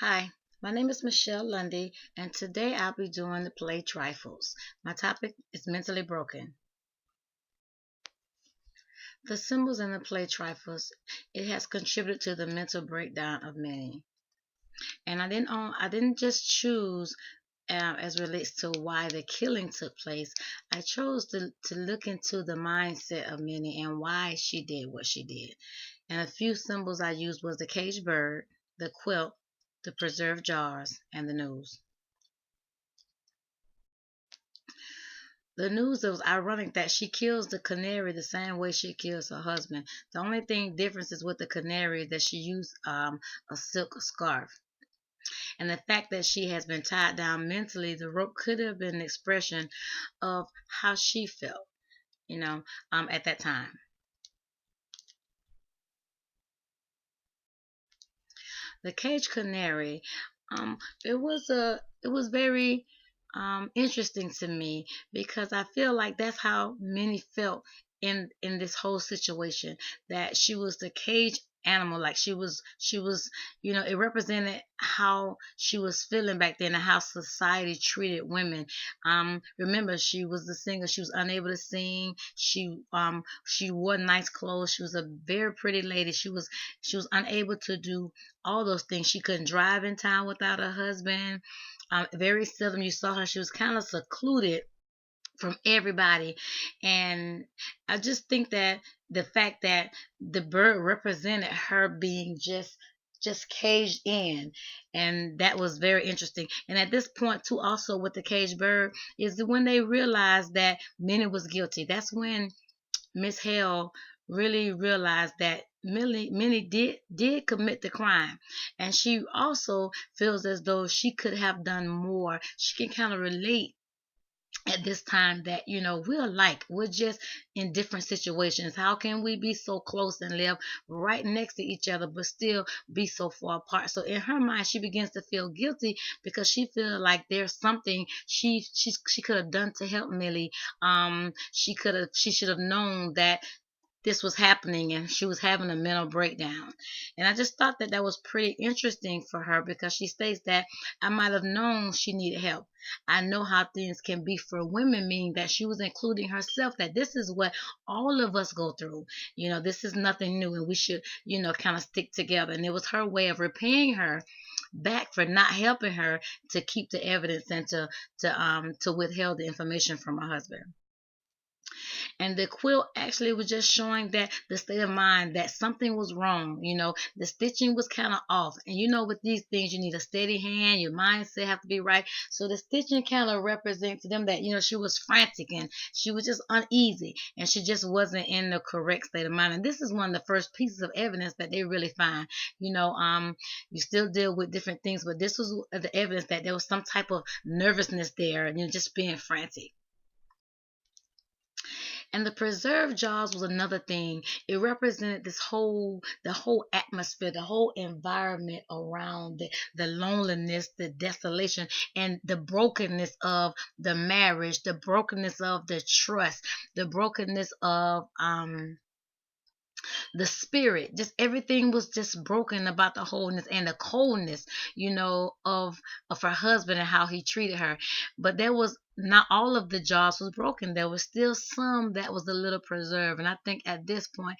Hi, my name is Michelle Lundy, and today I'll be doing the play Trifles. My topic is mentally broken. The symbols in the play Trifles, it has contributed to the mental breakdown of many. And I didn't just choose as relates to why the killing took place. I chose to look into the mindset of many and why she did what she did. And a few symbols I used was the caged bird, the quilt, the preserved jars, and the news. The news, it was ironic that she kills the canary the same way she kills her husband. The only thing difference is with the canary that she used a silk scarf. And the fact that she has been tied down mentally, the rope could have been an expression of how she felt, at that time. The cage canary, it was very interesting to me because I feel like that's how many felt in this whole situation, that she was the cage animal, like she was it represented how she was feeling back then and how society treated women. Remember, she was the singer, she was unable to sing, she wore nice clothes, she was a very pretty lady, she was unable to do all those things. She couldn't drive in town without her husband. Very seldom you saw her. She was kind of secluded from everybody. And I just think that the fact that the bird represented her being just caged in, and that was very interesting. And at this point too, also with the caged bird, is when they realized that Minnie was guilty. That's when Miss Hale really realized that Minnie did commit the crime, and she also feels as though she could have done more. She can kind of relate at this time that we're alike, we're just in different situations. How can we be so close and live right next to each other but still be so far apart? So in her mind, she begins to feel guilty because she feels like there's something she could have done to help Millie. She should have known that this was happening and she was having a mental breakdown. And I just thought that that was pretty interesting for her because she states that I might have known she needed help. I know how things can be for women, meaning that she was including herself, that this is what all of us go through. This is nothing new and we should, kind of stick together. And it was her way of repaying her back for not helping her to keep the evidence and to withhold the information from her husband. And the quilt actually was just showing that the state of mind that something was wrong. The stitching was kind of off, and with these things you need a steady hand, your mindset have to be right. So the stitching kind of represents to them that she was frantic and she was just uneasy and she just wasn't in the correct state of mind. And this is one of the first pieces of evidence that they really find. You still deal with different things, but this was the evidence that there was some type of nervousness there and just being frantic. And the preserved jars was another thing. It represented the whole atmosphere, the whole environment around the loneliness, the desolation, and the brokenness of the marriage, the brokenness of the trust, the brokenness of the spirit. Just everything was just broken about the wholeness and the coldness, of her husband and how he treated her. But there was not all of the jars was broken. There was still some that was a little preserved. And I think at this point,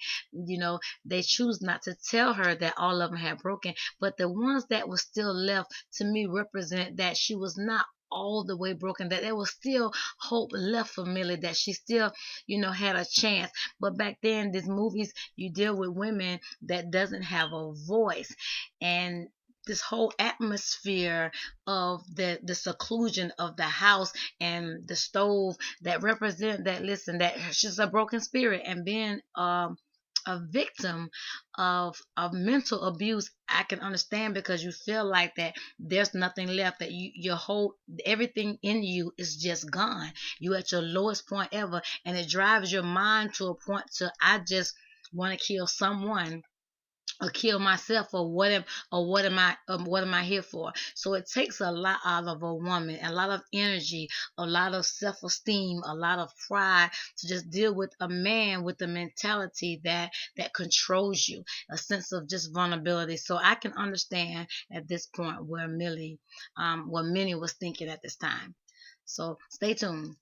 they choose not to tell her that all of them had broken. But the ones that were still left to me represent that she was not all the way broken, that there was still hope left for Millie, that she still had a chance. But back then, these movies, you deal with women that doesn't have a voice, and this whole atmosphere of the seclusion of the house and the stove that represent that, listen, that she's a broken spirit and being a victim of mental abuse. I can understand, because you feel like that there's nothing left, that your whole everything in you is just gone. You at your lowest point ever, and it drives your mind to a point to, I just want to kill someone or kill myself, or what am I here for? So it takes a lot out of a woman, a lot of energy, a lot of self-esteem, a lot of pride to just deal with a man with a mentality that controls you, a sense of just vulnerability. So I can understand at this point where Minnie was thinking at this time. So stay tuned.